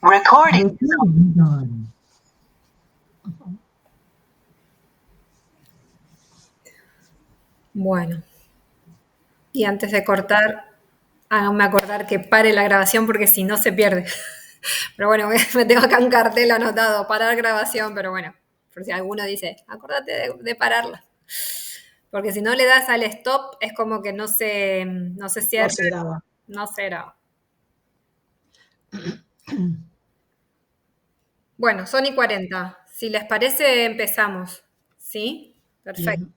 Recording. Bueno, y antes de cortar, háganme acordar que pare la grabación porque si no se pierde. Pero bueno, me tengo acá un cartel anotado, parar grabación, pero bueno, por si alguno dice, acordate de pararla. Porque si no le das al stop, es como que no se cierra. No se graba. No se graba. Bueno, son y 40. Si les parece, empezamos. ¿Sí? Perfecto. Bien.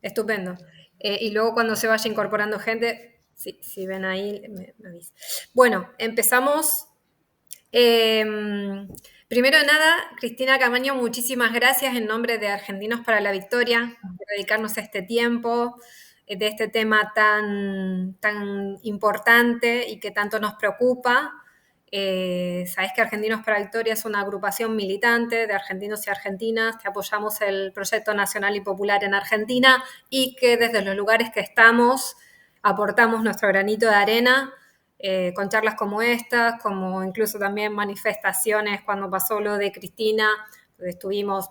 Estupendo. Y luego cuando se vaya incorporando gente, si ven ahí, me avisan. Bueno, empezamos. Primero de nada, Cristina Camaño, muchísimas gracias en nombre de Argentinos para la Victoria por dedicarnos a este tiempo, de este tema tan importante y que tanto nos preocupa. Sabés que Argentinos para la Victoria es una agrupación militante de argentinos y argentinas que apoyamos el proyecto nacional y popular en Argentina y que desde los lugares que estamos aportamos nuestro granito de arena con charlas como estas, como incluso también manifestaciones cuando pasó lo de Cristina, estuvimos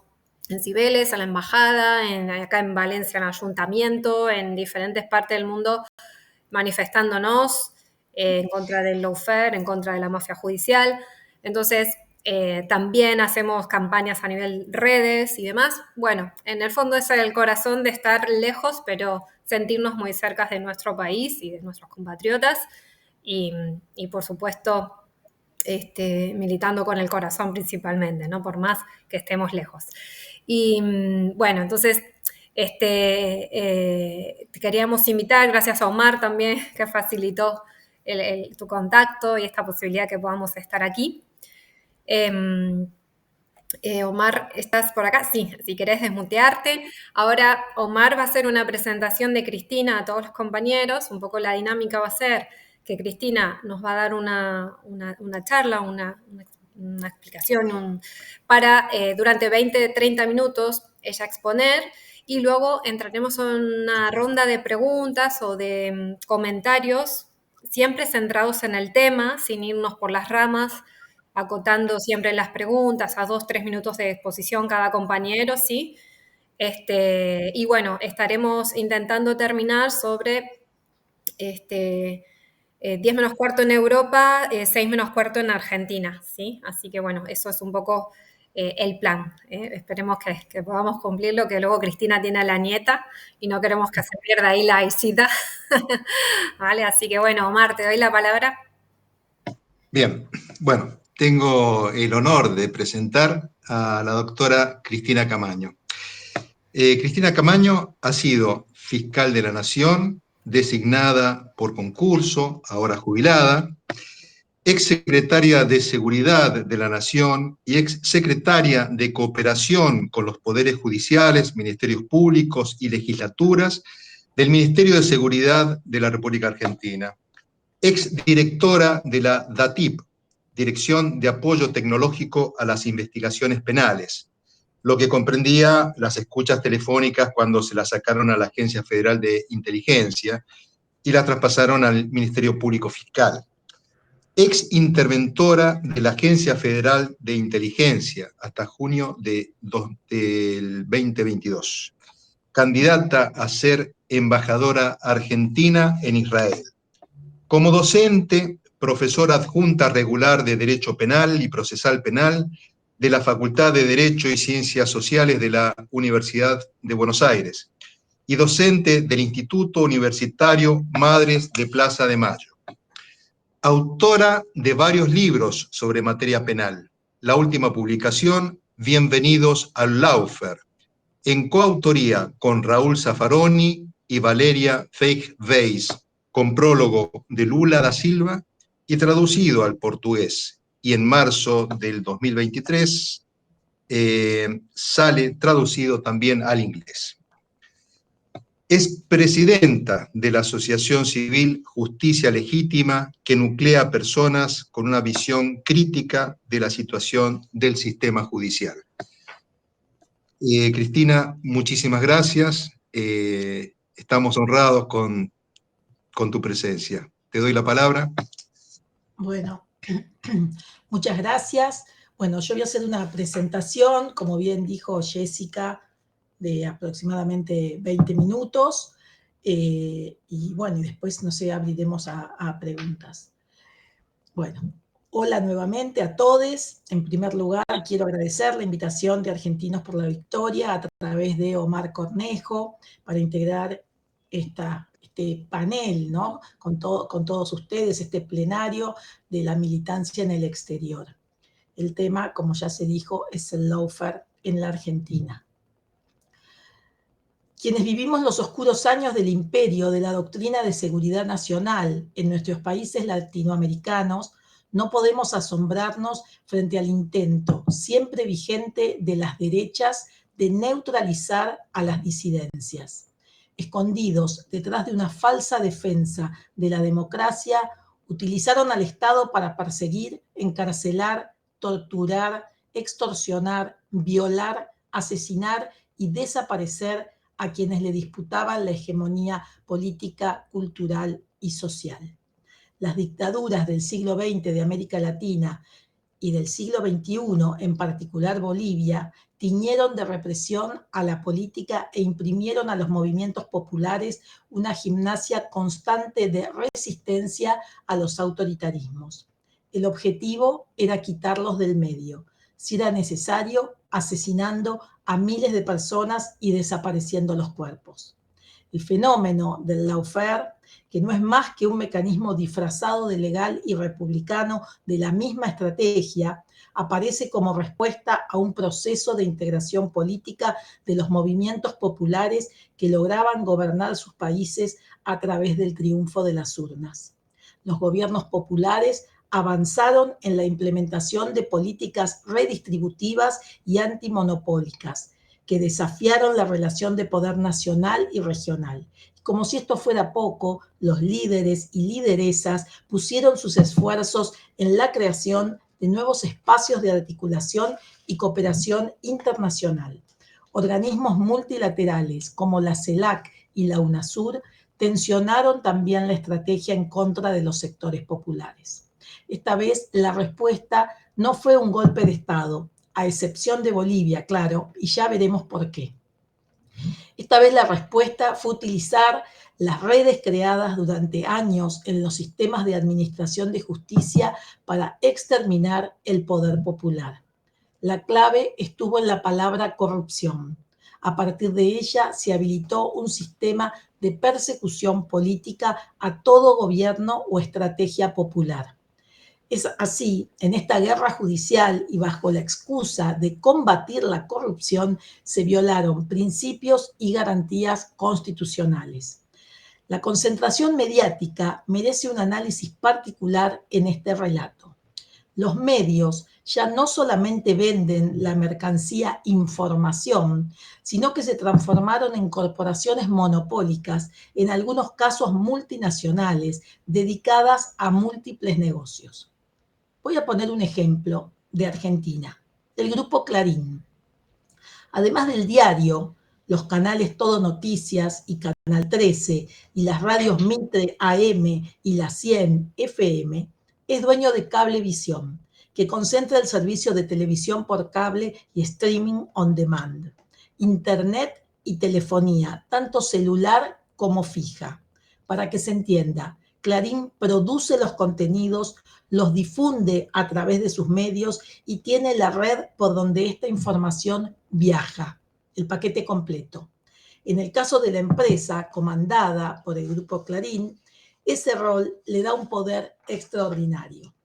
en Cibeles, en la embajada, acá en Valencia en el ayuntamiento, en diferentes partes del mundo manifestándonos en contra del lawfare, en contra de la mafia judicial. Entonces, también hacemos campañas a nivel redes y demás. Bueno, en el fondo es el corazón de estar lejos, pero sentirnos muy cerca de nuestro país y de nuestros compatriotas. Y por supuesto, militando con el corazón principalmente, ¿no? Por más que estemos lejos. Y bueno, entonces te queríamos invitar, gracias a Omar también, que facilitó tu contacto y esta posibilidad que podamos estar aquí. Omar, ¿estás por acá? Sí, si querés desmutearte. Ahora Omar va a hacer una presentación de Cristina a todos los compañeros. Un poco la dinámica va a ser que Cristina nos va a dar una charla, una explicación para durante 20, 30 minutos ella exponer y luego entraremos en una ronda de preguntas o de comentarios, siempre centrados en el tema, sin irnos por las ramas, acotando siempre las preguntas a 2, 3 minutos de exposición cada compañero, ¿sí? Y bueno, estaremos intentando terminar sobre 10 menos cuarto en Europa, 6 menos cuarto en Argentina, ¿sí? Así que bueno, eso es un poco el plan. Esperemos que podamos cumplirlo, que luego Cristina tiene a la nieta y no queremos que se pierda ahí la visita. ¿Vale? Así que bueno, Omar, te doy la palabra. Bien, bueno, tengo el honor de presentar a la doctora Cristina Camaño. Cristina Camaño ha sido fiscal de la Nación, designada por concurso, ahora jubilada, exsecretaria de Seguridad de la Nación y exsecretaria de Cooperación con los poderes judiciales, ministerios públicos y legislaturas del Ministerio de Seguridad de la República Argentina. Exdirectora de la DATIP, Dirección de Apoyo Tecnológico a las Investigaciones Penales, lo que comprendía las escuchas telefónicas cuando se las sacaron a la Agencia Federal de Inteligencia y las traspasaron al Ministerio Público Fiscal. Ex interventora de la Agencia Federal de Inteligencia hasta junio del 2022. Candidata a ser embajadora argentina en Israel. Como docente, profesora adjunta regular de Derecho Penal y Procesal Penal de la Facultad de Derecho y Ciencias Sociales de la Universidad de Buenos Aires y docente del Instituto Universitario Madres de Plaza de Mayo. Autora de varios libros sobre materia penal. La última publicación, Bienvenidos al Lawfare, en coautoría con Raúl Zaffaroni y Valeria Feig-Weiss, con prólogo de Lula da Silva y traducido al portugués. Y en marzo del 2023 sale traducido también al inglés. Es presidenta de la Asociación Civil Justicia Legítima, que nuclea a personas con una visión crítica de la situación del sistema judicial. Cristina, muchísimas gracias. Estamos honrados con tu presencia. Te doy la palabra. Bueno, Muchas gracias. Bueno, yo voy a hacer una presentación, como bien dijo Jessica, de aproximadamente 20 minutos. Y bueno, y después, no sé, abriremos a preguntas. Bueno, hola nuevamente a todos. En primer lugar, quiero agradecer la invitación de Argentinos por la Victoria a través de Omar Cornejo para integrar este panel, ¿no? Con todos ustedes, este plenario de la militancia en el exterior. El tema, como ya se dijo, es el lawfare en la Argentina. Quienes vivimos los oscuros años del imperio de la doctrina de seguridad nacional en nuestros países latinoamericanos, no podemos asombrarnos frente al intento siempre vigente de las derechas de neutralizar a las disidencias. Escondidos detrás de una falsa defensa de la democracia, utilizaron al Estado para perseguir, encarcelar, torturar, extorsionar, violar, asesinar y desaparecer a quienes le disputaban la hegemonía política, cultural y social. Las dictaduras del siglo XX de América Latina y del siglo XXI, en particular Bolivia, tiñeron de represión a la política e imprimieron a los movimientos populares una gimnasia constante de resistencia a los autoritarismos. El objetivo era quitarlos del medio, si era necesario, asesinando a miles de personas y desapareciendo los cuerpos. El fenómeno del lawfare, que no es más que un mecanismo disfrazado de legal y republicano de la misma estrategia, aparece como respuesta a un proceso de integración política de los movimientos populares que lograban gobernar sus países a través del triunfo de las urnas. Los gobiernos populares avanzaron en la implementación de políticas redistributivas y antimonopólicas, que desafiaron la relación de poder nacional y regional. Como si esto fuera poco, los líderes y lideresas pusieron sus esfuerzos en la creación de nuevos espacios de articulación y cooperación internacional. Organismos multilaterales como la CELAC y la UNASUR tensionaron también la estrategia en contra de los sectores populares. Esta vez la respuesta no fue un golpe de Estado, a excepción de Bolivia, claro, y ya veremos por qué. Esta vez la respuesta fue utilizar las redes creadas durante años en los sistemas de administración de justicia para exterminar el poder popular. La clave estuvo en la palabra corrupción. A partir de ella se habilitó un sistema de persecución política a todo gobierno o estrategia popular. Es así, en esta guerra judicial y bajo la excusa de combatir la corrupción, se violaron principios y garantías constitucionales. La concentración mediática merece un análisis particular en este relato. Los medios ya no solamente venden la mercancía información, sino que se transformaron en corporaciones monopólicas, en algunos casos multinacionales, dedicadas a múltiples negocios. Voy a poner un ejemplo de Argentina, del grupo Clarín. Además del diario, los canales Todo Noticias y Canal 13 y las radios Mitre AM y la 100 FM, es dueño de Cablevisión, que concentra el servicio de televisión por cable y streaming on demand, internet y telefonía, tanto celular como fija. Para que se entienda, Clarín produce los contenidos, los difunde a través de sus medios y tiene la red por donde esta información viaja, el paquete completo. En el caso de la empresa comandada por el grupo Clarín, ese rol le da un poder extraordinario.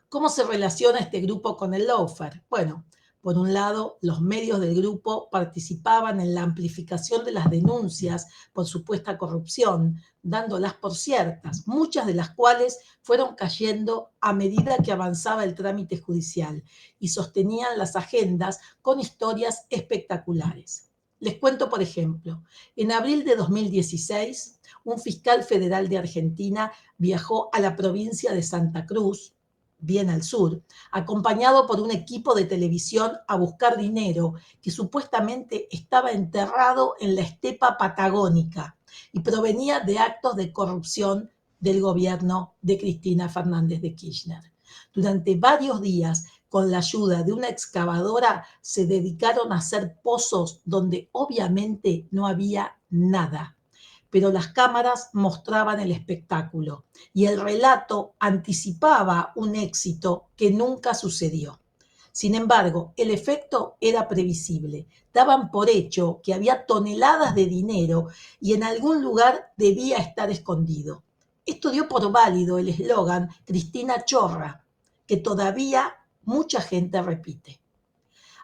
¿Cómo se relaciona este grupo con el lawfare? Bueno, por un lado, los medios del grupo participaban en la amplificación de las denuncias por supuesta corrupción, dándolas por ciertas, muchas de las cuales fueron cayendo a medida que avanzaba el trámite judicial y sostenían las agendas con historias espectaculares. Les cuento, por ejemplo, en abril de 2016, un fiscal federal de Argentina viajó a la provincia de Santa Cruz, bien al sur, acompañado por un equipo de televisión a buscar dinero que supuestamente estaba enterrado en la estepa patagónica y provenía de actos de corrupción del gobierno de Cristina Fernández de Kirchner. Durante varios días, con la ayuda de una excavadora, se dedicaron a hacer pozos donde obviamente no había nada. Pero las cámaras mostraban el espectáculo y el relato anticipaba un éxito que nunca sucedió. Sin embargo, el efecto era previsible. Daban por hecho que había toneladas de dinero y en algún lugar debía estar escondido. Esto dio por válido el eslogan Cristina Chorra, que todavía mucha gente repite.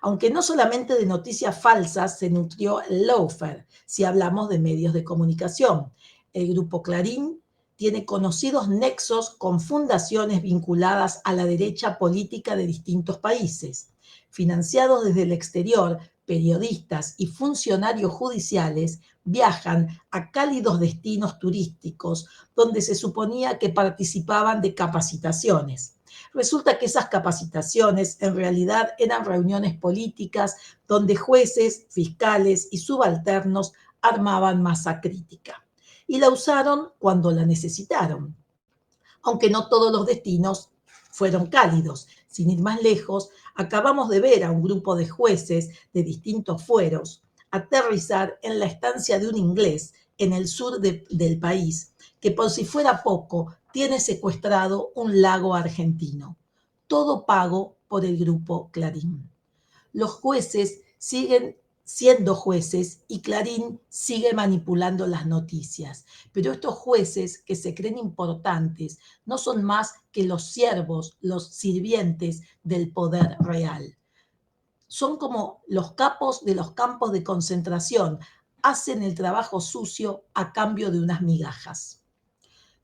Aunque no solamente de noticias falsas se nutrió el lawfare, si hablamos de medios de comunicación. El grupo Clarín tiene conocidos nexos con fundaciones vinculadas a la derecha política de distintos países. Financiados desde el exterior, periodistas y funcionarios judiciales viajan a cálidos destinos turísticos donde se suponía que participaban de capacitaciones. Resulta que esas capacitaciones en realidad eran reuniones políticas donde jueces, fiscales y subalternos armaban masa crítica. Y la usaron cuando la necesitaron, aunque no todos los destinos fueron cálidos. Sin ir más lejos, acabamos de ver a un grupo de jueces de distintos fueros aterrizar en la estancia de un inglés en el sur del país, que por si fuera poco, tiene secuestrado un lago argentino. Todo pago por el grupo Clarín. Los jueces siguen siendo jueces y Clarín sigue manipulando las noticias. Pero estos jueces que se creen importantes no son más que los siervos, los sirvientes del poder real. Son como los capos de los campos de concentración, hacen el trabajo sucio a cambio de unas migajas.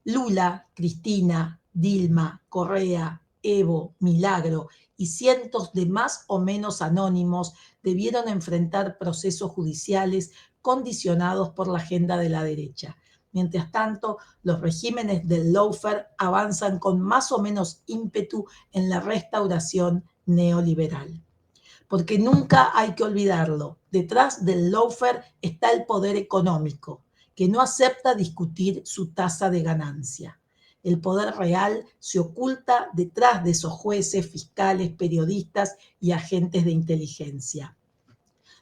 Lula, Cristina, Dilma, Correa, Evo, Milagro y cientos de más o menos anónimos debieron enfrentar procesos judiciales condicionados por la agenda de la derecha. Mientras tanto, los regímenes del lawfare avanzan con más o menos ímpetu en la restauración neoliberal. Porque nunca hay que olvidarlo, detrás del lawfare está el poder económico, que no acepta discutir su tasa de ganancia. El poder real se oculta detrás de esos jueces, fiscales, periodistas y agentes de inteligencia.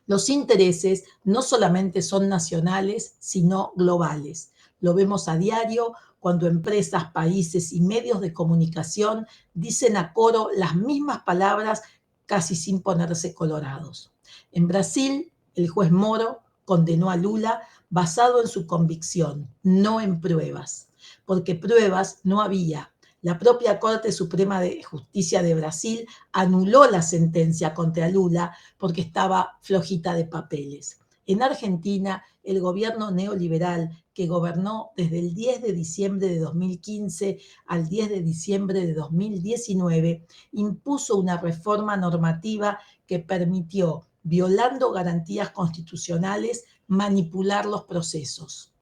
Los intereses no solamente son nacionales, sino globales. Lo vemos a diario cuando empresas, países y medios de comunicación dicen a coro las mismas palabras casi sin ponerse colorados. En Brasil, el juez Moro condenó a Lula basado en su convicción, no en pruebas, porque pruebas no había. La propia Corte Suprema de Justicia de Brasil anuló la sentencia contra Lula porque estaba flojita de papeles. En Argentina, el gobierno neoliberal que gobernó desde el 10 de diciembre de 2015 al 10 de diciembre de 2019, impuso una reforma normativa que permitió, violando garantías constitucionales, manipular los procesos.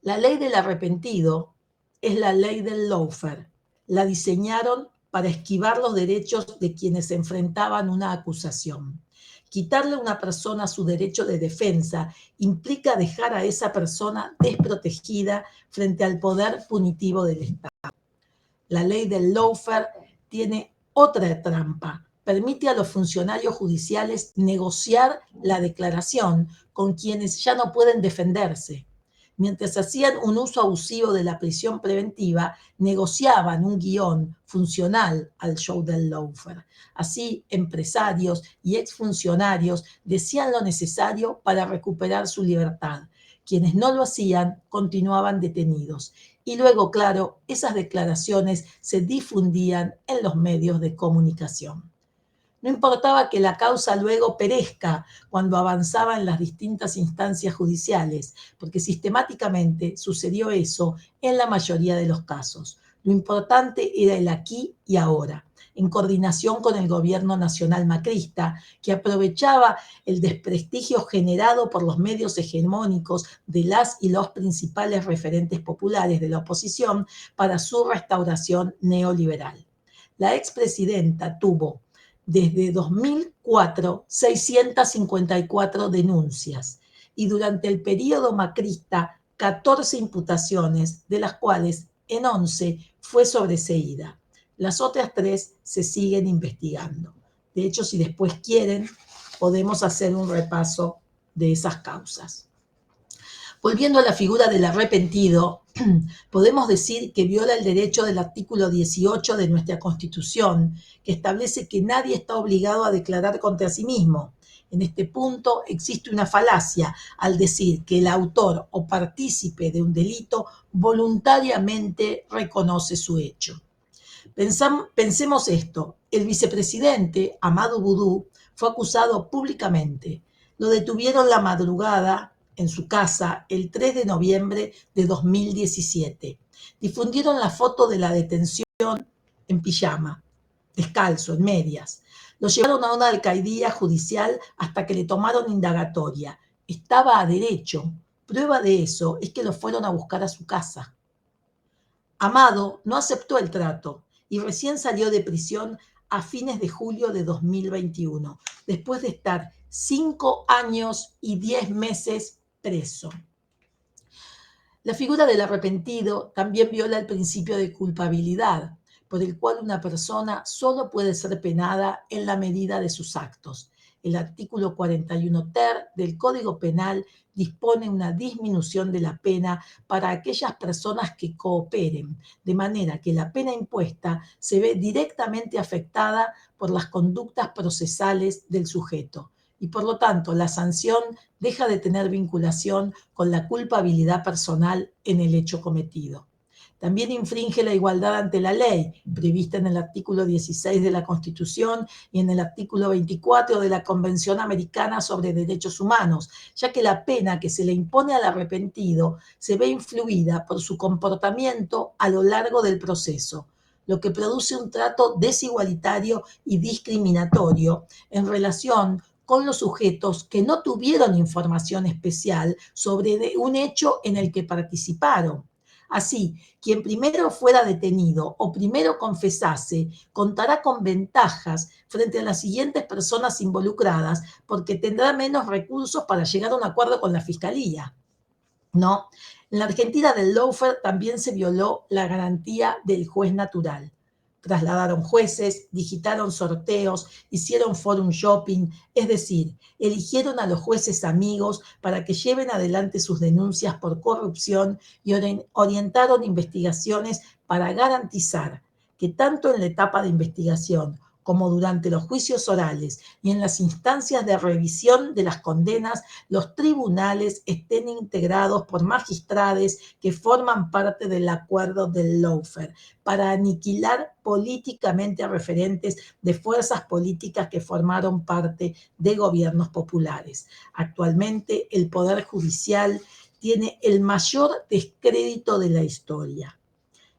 La ley del arrepentido es la ley del lawfare. La diseñaron para esquivar los derechos de quienes enfrentaban una acusación. Quitarle a una persona su derecho de defensa implica dejar a esa persona desprotegida frente al poder punitivo del Estado. La ley del lawfare tiene otra trampa. Permite a los funcionarios judiciales negociar la declaración con quienes ya no pueden defenderse. Mientras hacían un uso abusivo de la prisión preventiva, negociaban un guión funcional al show del lawfare. Así, empresarios y exfuncionarios decían lo necesario para recuperar su libertad. Quienes no lo hacían continuaban detenidos. Y luego, claro, esas declaraciones se difundían en los medios de comunicación. No importaba que la causa luego perezca cuando avanzaba en las distintas instancias judiciales, porque sistemáticamente sucedió eso en la mayoría de los casos. Lo importante era el aquí y ahora, en coordinación con el gobierno nacional macrista, que aprovechaba el desprestigio generado por los medios hegemónicos de las y los principales referentes populares de la oposición para su restauración neoliberal. La expresidenta tuvo desde 2004 654 denuncias y durante el periodo macrista 14 imputaciones, de las cuales en 11 fue sobreseída. Las otras 3 se siguen investigando. De hecho, si después quieren, podemos hacer un repaso de esas causas. Volviendo a la figura del arrepentido, podemos decir que viola el derecho del artículo 18 de nuestra Constitución, que establece que nadie está obligado a declarar contra sí mismo. En este punto existe una falacia al decir que el autor o partícipe de un delito voluntariamente reconoce su hecho. Pensemos esto, el vicepresidente Amadou Boudou fue acusado públicamente. Lo detuvieron la madrugada en su casa el 3 de noviembre de 2017. Difundieron la foto de la detención en pijama, descalzo, en medias. Lo llevaron a una alcaldía judicial hasta que le tomaron indagatoria. Estaba a derecho. Prueba de eso es que lo fueron a buscar a su casa. Amado no aceptó el trato y recién salió de prisión a fines de julio de 2021, después de estar 5 años y 10 meses preso. La figura del arrepentido también viola el principio de culpabilidad, por el cual una persona solo puede ser penada en la medida de sus actos. El artículo 41 ter del Código Penal dispone una disminución de la pena para aquellas personas que cooperen, de manera que la pena impuesta se ve directamente afectada por las conductas procesales del sujeto y por lo tanto la sanción deja de tener vinculación con la culpabilidad personal en el hecho cometido. También infringe la igualdad ante la ley, prevista en el artículo 16 de la Constitución y en el artículo 24 de la Convención Americana sobre Derechos Humanos, ya que la pena que se le impone al arrepentido se ve influida por su comportamiento a lo largo del proceso, lo que produce un trato desigualitario y discriminatorio en relación con los sujetos que no tuvieron información especial sobre un hecho en el que participaron. Así, quien primero fuera detenido o primero confesase contará con ventajas frente a las siguientes personas involucradas porque tendrá menos recursos para llegar a un acuerdo con la fiscalía, ¿no? En la Argentina del lawfare también se violó la garantía del juez natural. Trasladaron jueces, digitaron sorteos, hicieron forum shopping, es decir, eligieron a los jueces amigos para que lleven adelante sus denuncias por corrupción y orientaron investigaciones para garantizar que tanto en la etapa de investigación como durante los juicios orales y en las instancias de revisión de las condenas, los tribunales estén integrados por magistrados que forman parte del acuerdo del lawfare para aniquilar políticamente a referentes de fuerzas políticas que formaron parte de gobiernos populares. Actualmente, el Poder Judicial tiene el mayor descrédito de la historia.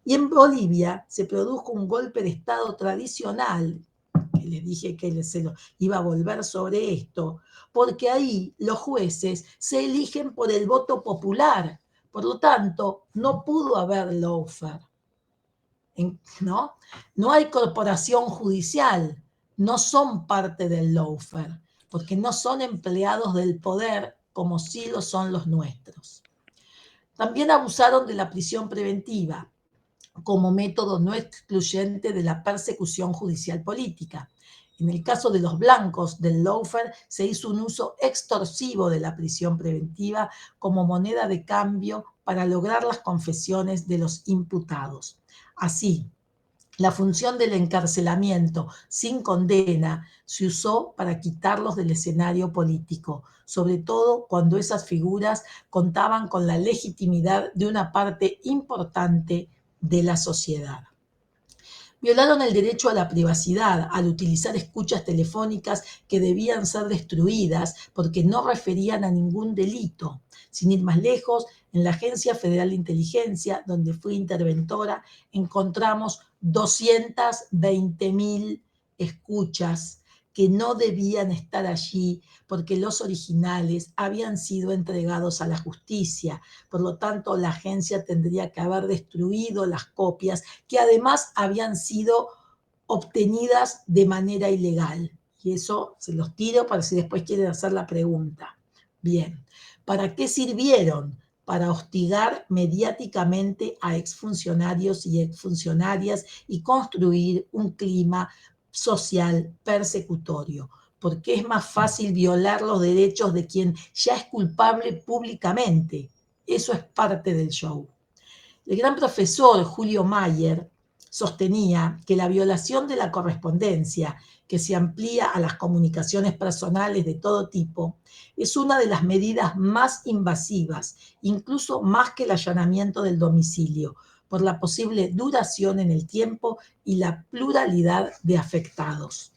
Y en Bolivia se produjo un golpe de Estado tradicional, que les dije que se lo iba a volver sobre esto, porque ahí los jueces se eligen por el voto popular. Por lo tanto, no pudo haber lawfare. ¿No? No hay corporación judicial, no son parte del lawfare, porque no son empleados del poder como sí lo son los nuestros. También abusaron de la prisión preventiva como método no excluyente de la persecución judicial política. En el caso de los blancos del lawfare se hizo un uso extorsivo de la prisión preventiva como moneda de cambio para lograr las confesiones de los imputados. Así, la función del encarcelamiento sin condena se usó para quitarlos del escenario político, sobre todo cuando esas figuras contaban con la legitimidad de una parte importante de la sociedad. Violaron el derecho a la privacidad al utilizar escuchas telefónicas que debían ser destruidas porque no referían a ningún delito. Sin ir más lejos, en la Agencia Federal de Inteligencia, donde fui interventora, encontramos 220.000 escuchas que no debían estar allí porque los originales habían sido entregados a la justicia. Por lo tanto, la agencia tendría que haber destruido las copias que además habían sido obtenidas de manera ilegal. Y eso se los tiro para si después quieren hacer la pregunta. Bien, ¿para qué sirvieron? para hostigar mediáticamente a exfuncionarios y exfuncionarias y construir un clima social persecutorio, porque es más fácil violar los derechos de quien ya es culpable públicamente. Eso es parte del show. El gran profesor Julio Mayer sostenía que la violación de la correspondencia, que se amplía a las comunicaciones personales de todo tipo, es una de las medidas más invasivas, incluso más que el allanamiento del domicilio, por la posible duración en el tiempo y la pluralidad de afectados.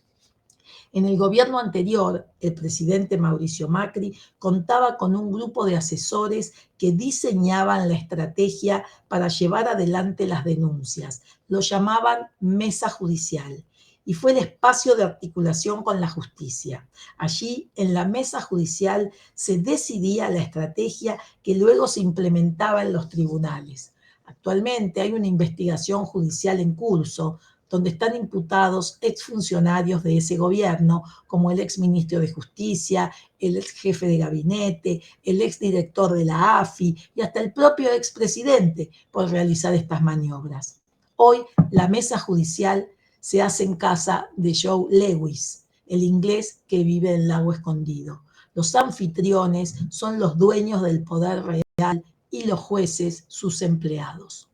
En el gobierno anterior, el presidente Mauricio Macri contaba con un grupo de asesores que diseñaban la estrategia para llevar adelante las denuncias. Lo llamaban mesa judicial y fue el espacio de articulación con la justicia. Allí, en la mesa judicial, se decidía la estrategia que luego se implementaba en los tribunales. Actualmente hay una investigación judicial en curso donde están imputados exfuncionarios de ese gobierno, como el exministro de Justicia, el exjefe de gabinete, el exdirector de la AFI y hasta el propio expresidente por realizar estas maniobras. Hoy la mesa judicial se hace en casa de Joe Lewis, el inglés que vive en Lago Escondido. Los anfitriones son los dueños del poder real y los jueces sus empleados.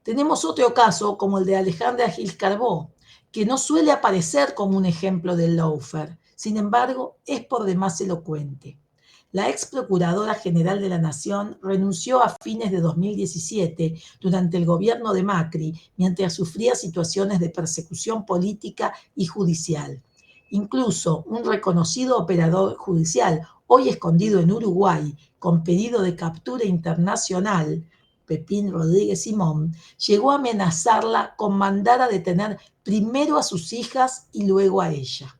Tenemos otro caso como el de Alejandra Gil Carbó, que no suele aparecer como un ejemplo del lawfare, sin embargo es por demás elocuente. La ex procuradora general de la Nación renunció a fines de 2017 durante el gobierno de Macri, mientras sufría situaciones de persecución política y judicial. Incluso un reconocido operador judicial, hoy escondido en Uruguay, con pedido de captura internacional, Pepín Rodríguez Simón, llegó a amenazarla con mandar a detener primero a sus hijas y luego a ella.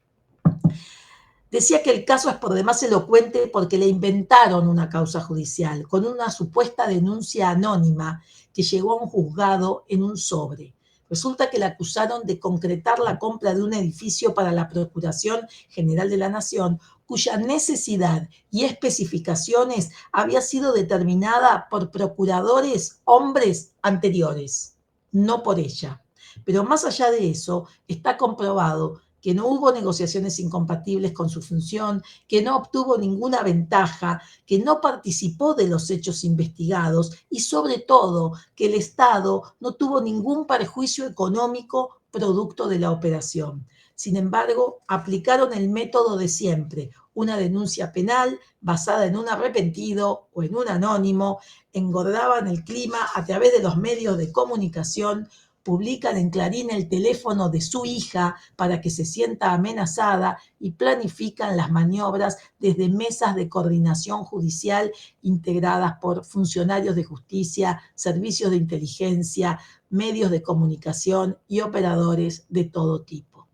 Decía que el caso es por demás elocuente porque le inventaron una causa judicial con una supuesta denuncia anónima que llegó a un juzgado en un sobre. Resulta que la acusaron de concretar la compra de un edificio para la Procuración General de la Nación, cuya necesidad y especificaciones había sido determinada por procuradores hombres anteriores, no por ella. Pero más allá de eso, está comprobado que no hubo negociaciones incompatibles con su función, que no obtuvo ninguna ventaja, que no participó de los hechos investigados y sobre todo que el Estado no tuvo ningún perjuicio económico producto de la operación. Sin embargo, aplicaron el método de siempre, una denuncia penal basada en un arrepentido o en un anónimo, engordaban el clima a través de los medios de comunicación, publican en Clarín el teléfono de su hija para que se sienta amenazada y planifican las maniobras desde mesas de coordinación judicial integradas por funcionarios de justicia, servicios de inteligencia, medios de comunicación y operadores de todo tipo.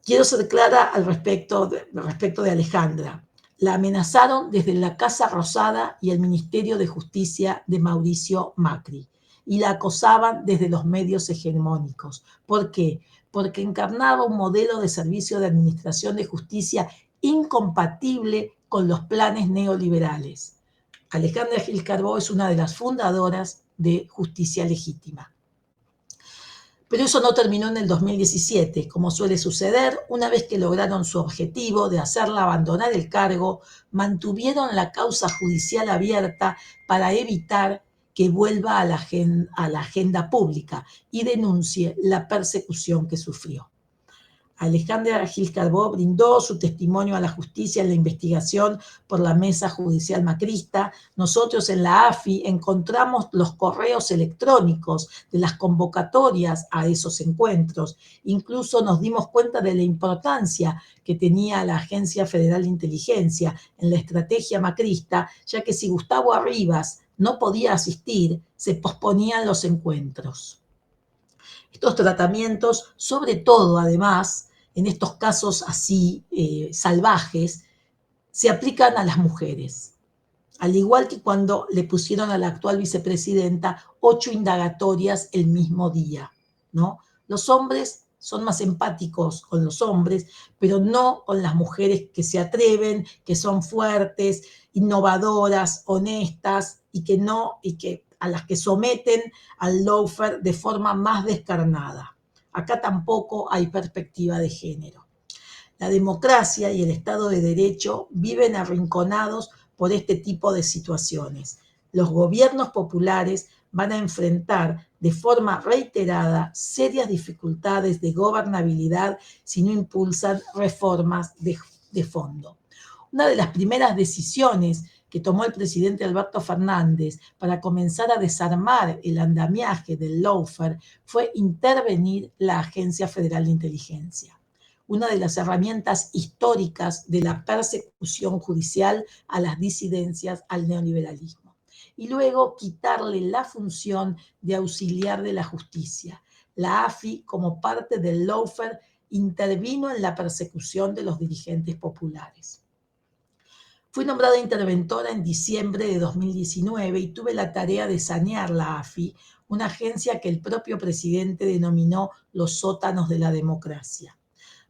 Quiero ser clara al respecto de Alejandra. La amenazaron desde la Casa Rosada y el Ministerio de Justicia de Mauricio Macri y la acosaban desde los medios hegemónicos. ¿Por qué? Porque encarnaba un modelo de servicio de administración de justicia incompatible con los planes neoliberales. Alejandra Gil Carbó es una de las fundadoras de Justicia Legítima. Pero eso no terminó en el 2017, como suele suceder. Una vez que lograron su objetivo de hacerla abandonar el cargo, mantuvieron la causa judicial abierta para evitar que vuelva a la agenda pública y denuncie la persecución que sufrió. Alejandra Gil Carbó brindó su testimonio a la justicia en la investigación por la mesa judicial macrista. Nosotros en la AFI encontramos los correos electrónicos de las convocatorias a esos encuentros. Incluso nos dimos cuenta de la importancia que tenía la Agencia Federal de Inteligencia en la estrategia macrista, ya que si Gustavo Arribas no podía asistir, se posponían los encuentros. Estos tratamientos, sobre todo, además, en estos casos así salvajes, se aplican a las mujeres. Al igual que cuando le pusieron a la actual vicepresidenta 8 indagatorias el mismo día, ¿no? Los hombres son más empáticos con los hombres, pero no con las mujeres que se atreven, que son fuertes, innovadoras, honestas y que a las que someten al lawfare de forma más descarnada. Acá tampoco hay perspectiva de género. La democracia y el Estado de Derecho viven arrinconados por este tipo de situaciones. Los gobiernos populares van a enfrentar de forma reiterada serias dificultades de gobernabilidad si no impulsan reformas de fondo. Una de las primeras decisiones que tomó el presidente Alberto Fernández para comenzar a desarmar el andamiaje del lawfare fue intervenir la Agencia Federal de Inteligencia, una de las herramientas históricas de la persecución judicial a las disidencias al neoliberalismo, y luego quitarle la función de auxiliar de la justicia. La AFI, como parte del lawfare, intervino en la persecución de los dirigentes populares. Fui nombrada interventora en diciembre de 2019 y tuve la tarea de sanear la AFI, una agencia que el propio presidente denominó los sótanos de la democracia.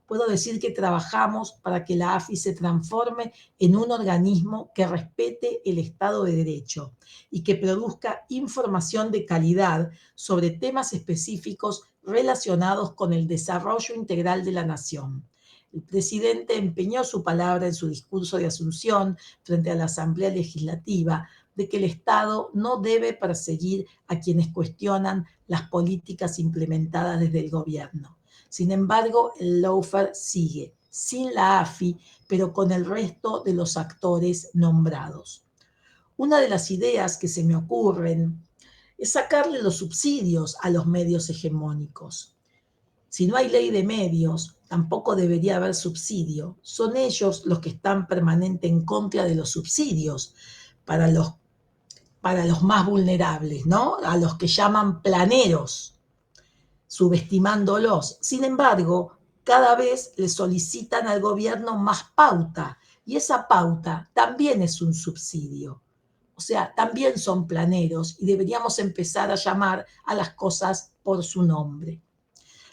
Puedo decir que trabajamos para que la AFI se transforme en un organismo que respete el Estado de Derecho y que produzca información de calidad sobre temas específicos relacionados con el desarrollo integral de la nación. El presidente empeñó su palabra en su discurso de asunción frente a la Asamblea Legislativa de que el Estado no debe perseguir a quienes cuestionan las políticas implementadas desde el gobierno. Sin embargo, el lawfare sigue, sin la AFI, pero con el resto de los actores nombrados. Una de las ideas que se me ocurren es sacarle los subsidios a los medios hegemónicos. Si no hay ley de medios, tampoco debería haber subsidio. Son ellos los que están permanente en contra de los subsidios para los más vulnerables, ¿no? A los que llaman planeros, subestimándolos. Sin embargo, cada vez le solicitan al gobierno más pauta, y esa pauta también es un subsidio. O sea, también son planeros y deberíamos empezar a llamar a las cosas por su nombre.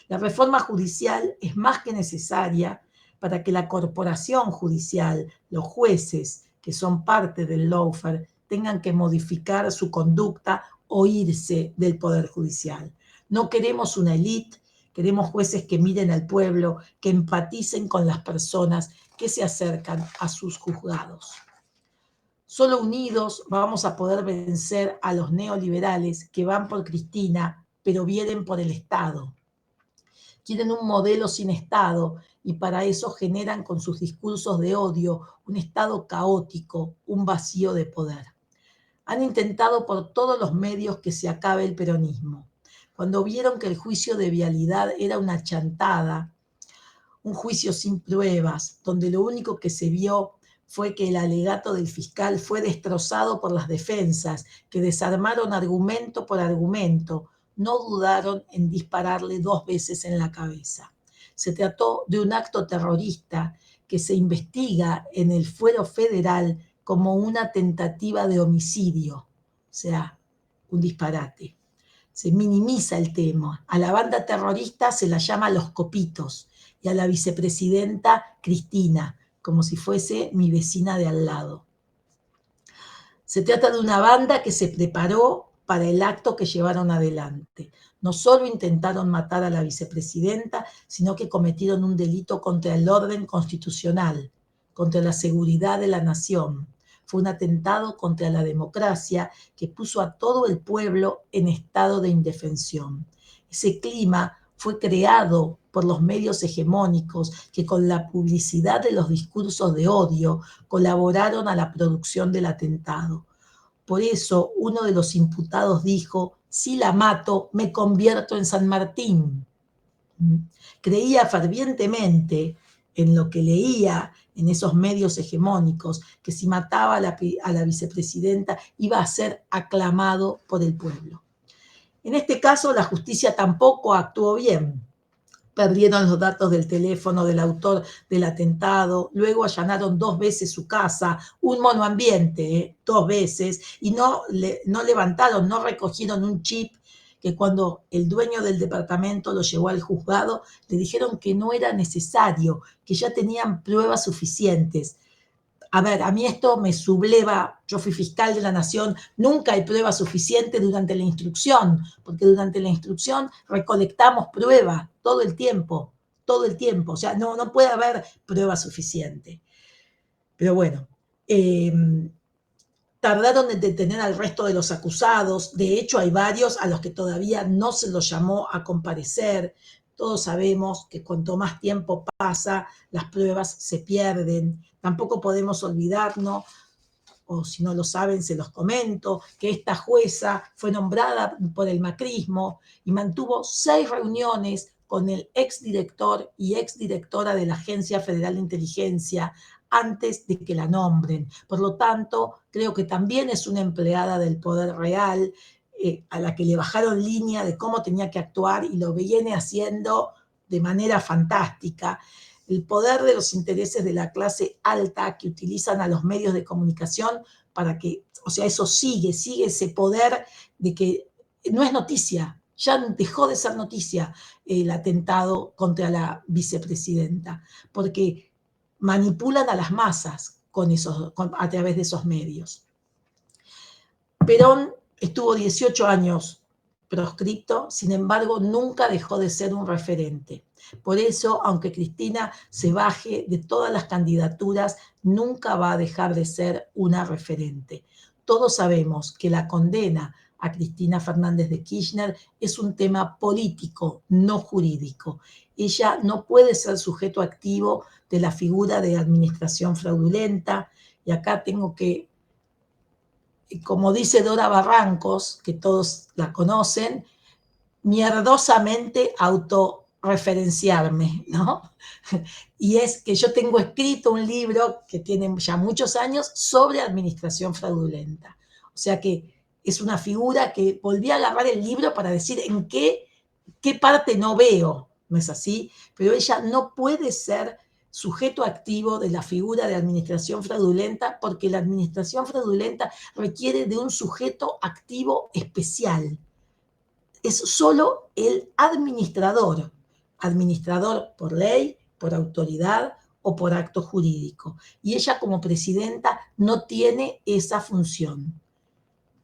La reforma judicial es más que necesaria para que la corporación judicial, los jueces que son parte del lawfare, tengan que modificar su conducta o irse del Poder Judicial. No queremos una élite, queremos jueces que miren al pueblo, que empaticen con las personas que se acercan a sus juzgados. Solo unidos vamos a poder vencer a los neoliberales que van por Cristina, pero vienen por el Estado. Quieren un modelo sin Estado y para eso generan con sus discursos de odio un Estado caótico, un vacío de poder. Han intentado por todos los medios que se acabe el peronismo. Cuando vieron que el juicio de vialidad era una chantada, un juicio sin pruebas, donde lo único que se vio fue que el alegato del fiscal fue destrozado por las defensas, que desarmaron argumento por argumento, no dudaron en dispararle 2 veces en la cabeza. Se trató de un acto terrorista que se investiga en el fuero federal como una tentativa de homicidio, o sea, un disparate. Se minimiza el tema. A la banda terrorista se la llama Los Copitos y a la vicepresidenta Cristina, como si fuese mi vecina de al lado. Se trata de una banda que se preparó para el acto que llevaron adelante. No solo intentaron matar a la vicepresidenta, sino que cometieron un delito contra el orden constitucional, contra la seguridad de la nación. Fue un atentado contra la democracia que puso a todo el pueblo en estado de indefensión. Ese clima fue creado por los medios hegemónicos que con la publicidad de los discursos de odio colaboraron a la producción del atentado. Por eso uno de los imputados dijo: si la mato, me convierto en San Martín. Creía fervientemente en lo que leía en esos medios hegemónicos, que si mataba a la vicepresidenta iba a ser aclamado por el pueblo. En este caso, la justicia tampoco actuó bien. Perdieron los datos del teléfono del autor del atentado, luego allanaron 2 veces su casa, un monoambiente, 2 veces, y no levantaron, no recogieron un chip que cuando el dueño del departamento lo llevó al juzgado, le dijeron que no era necesario, que ya tenían pruebas suficientes. A ver, a mí esto me subleva, yo fui fiscal de la Nación, nunca hay prueba suficiente durante la instrucción, porque durante la instrucción recolectamos pruebas todo el tiempo, o sea, no puede haber prueba suficiente. Pero bueno, tardaron en detener al resto de los acusados, de hecho hay varios a los que todavía no se los llamó a comparecer. Todos sabemos que cuanto más tiempo pasa, las pruebas se pierden. Tampoco podemos olvidarnos, o si no lo saben, se los comento, que esta jueza fue nombrada por el macrismo y mantuvo 6 reuniones con el exdirector y exdirectora de la Agencia Federal de Inteligencia antes de que la nombren. Por lo tanto, creo que también es una empleada del poder real, a la que le bajaron línea de cómo tenía que actuar y lo viene haciendo de manera fantástica. El poder de los intereses de la clase alta que utilizan a los medios de comunicación para que, o sea, eso sigue ese poder de que no es noticia, ya dejó de ser noticia el atentado contra la vicepresidenta, porque manipulan a las masas a través de esos medios. Perón estuvo 18 años proscripto, sin embargo, nunca dejó de ser un referente. Por eso, aunque Cristina se baje de todas las candidaturas, nunca va a dejar de ser una referente. Todos sabemos que la condena a Cristina Fernández de Kirchner es un tema político, no jurídico. Ella no puede ser sujeto activo de la figura de administración fraudulenta, y acá tengo que, como dice Dora Barrancos, que todos la conocen, mierdosamente autorreferenciarme, ¿no? Y es que yo tengo escrito un libro que tiene ya muchos años sobre administración fraudulenta. O sea que es una figura que volví a agarrar el libro para decir en qué parte no veo, ¿no es así? Pero ella no puede ser sujeto activo de la figura de administración fraudulenta porque la administración fraudulenta requiere de un sujeto activo especial. Es solo el administrador por ley, por autoridad o por acto jurídico. Y ella como presidenta no tiene esa función.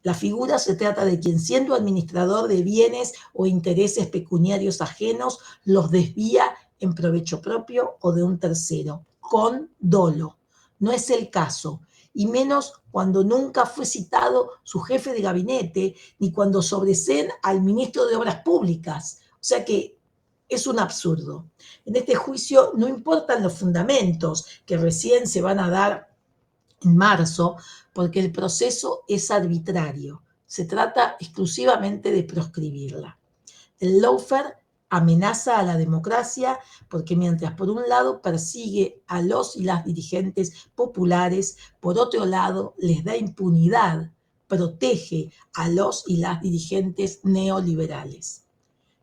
La figura se trata de quien, siendo administrador de bienes o intereses pecuniarios ajenos, los desvía en provecho propio o de un tercero, con dolo. No es el caso, y menos cuando nunca fue citado su jefe de gabinete, ni cuando sobreseen al ministro de Obras Públicas. O sea que es un absurdo. En este juicio no importan los fundamentos que recién se van a dar en marzo, porque el proceso es arbitrario. Se trata exclusivamente de proscribirla. El lawfare amenaza a la democracia porque mientras por un lado persigue a los y las dirigentes populares, por otro lado les da impunidad, protege a los y las dirigentes neoliberales.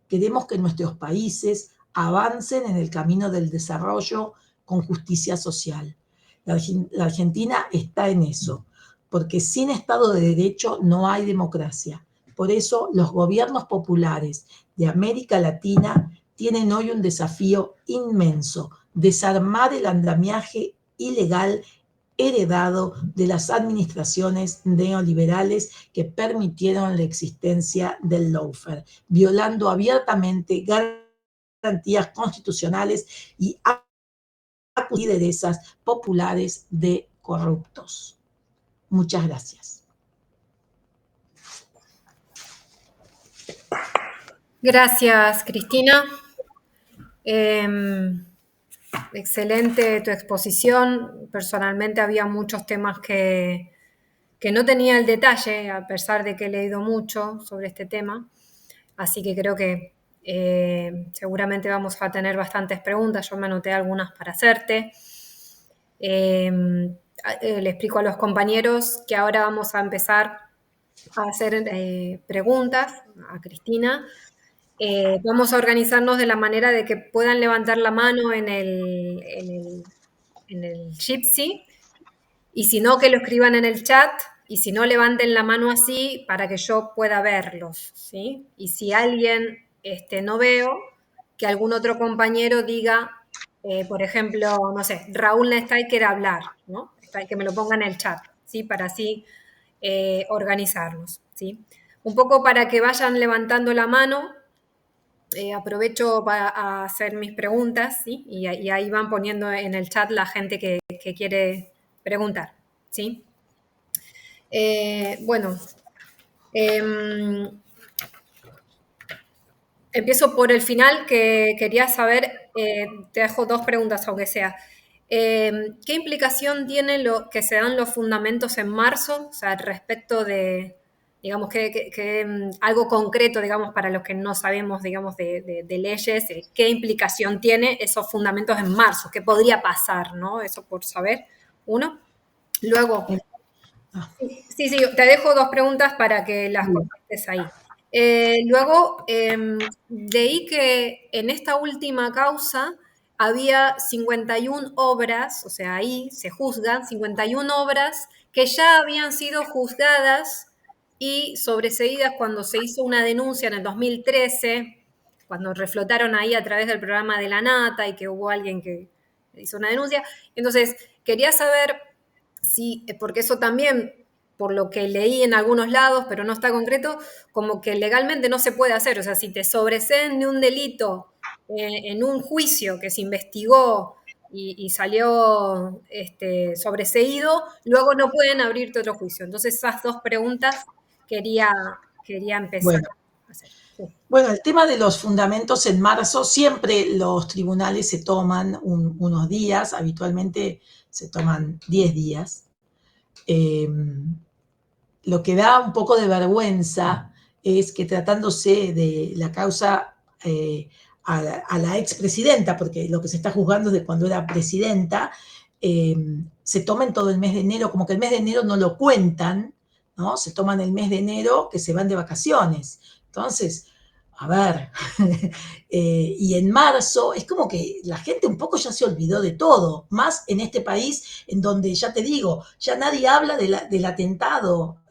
Queremos que nuestros países avancen en el camino del desarrollo con justicia social. La Argentina está en eso, porque sin Estado de Derecho no hay democracia. Por eso los gobiernos populares de América Latina tienen hoy un desafío inmenso: desarmar el andamiaje ilegal heredado de las administraciones neoliberales que permitieron la existencia del lawfare, violando abiertamente garantías constitucionales y lideresas populares de corruptos. Muchas gracias. Gracias, Cristina. Excelente tu exposición. Personalmente había muchos temas que no tenía el detalle, a pesar de que he leído mucho sobre este tema. Así que creo que seguramente vamos a tener bastantes preguntas. Yo me anoté algunas para hacerte. Le explico a los compañeros que ahora vamos a empezar a hacer preguntas a Cristina. Vamos a organizarnos de la manera de que puedan levantar la mano en el Jitsi, y si no, que lo escriban en el chat y si no, levanten la mano así para que yo pueda verlos, ¿sí? Y si alguien no veo, que algún otro compañero diga, por ejemplo, no sé, Raúl Nestay quiere hablar, ¿no? Que me lo ponga en el chat, ¿sí? Para así organizarlos, ¿sí? Un poco para que vayan levantando la mano. Aprovecho para hacer mis preguntas, ¿sí? Y ahí van poniendo en el chat la gente que quiere preguntar, ¿sí? Bueno, em, empiezo por el final, que quería saber, te dejo dos preguntas, aunque sea. ¿Qué implicación tiene lo que se dan los fundamentos en marzo? O sea, respecto de, digamos, algo concreto, digamos, para los que no sabemos, digamos, de leyes, ¿qué implicación tiene esos fundamentos en marzo? ¿Qué podría pasar, no? Eso por saber, uno. Luego, sí, te dejo dos preguntas para que las contestes ahí. Luego, leí que en esta última causa había 51 obras, o sea, ahí se juzgan 51 obras que ya habían sido juzgadas y sobreseídas cuando se hizo una denuncia en el 2013, cuando reflotaron ahí a través del programa de la Nata y que hubo alguien que hizo una denuncia. Entonces, quería saber si, porque eso también, por lo que leí en algunos lados, pero no está concreto, como que legalmente no se puede hacer. O sea, si te sobreseen de un delito en un juicio que se investigó y salió sobreseído, luego no pueden abrirte otro juicio. Entonces, esas dos preguntas quería, quería empezar Bueno, a hacer. Sí. bueno, el tema de los fundamentos en marzo, siempre los tribunales se toman unos días, habitualmente se toman 10 días. Lo que da un poco de vergüenza es que tratándose de la causa a la expresidenta, porque lo que se está juzgando es de cuando era presidenta, se tomen todo el mes de enero, como que el mes de enero no lo cuentan, ¿no? Se toman el mes de enero que se van de vacaciones. Entonces, a ver, y en marzo es como que la gente un poco ya se olvidó de todo, más en este país en donde, ya te digo, ya nadie habla del atentado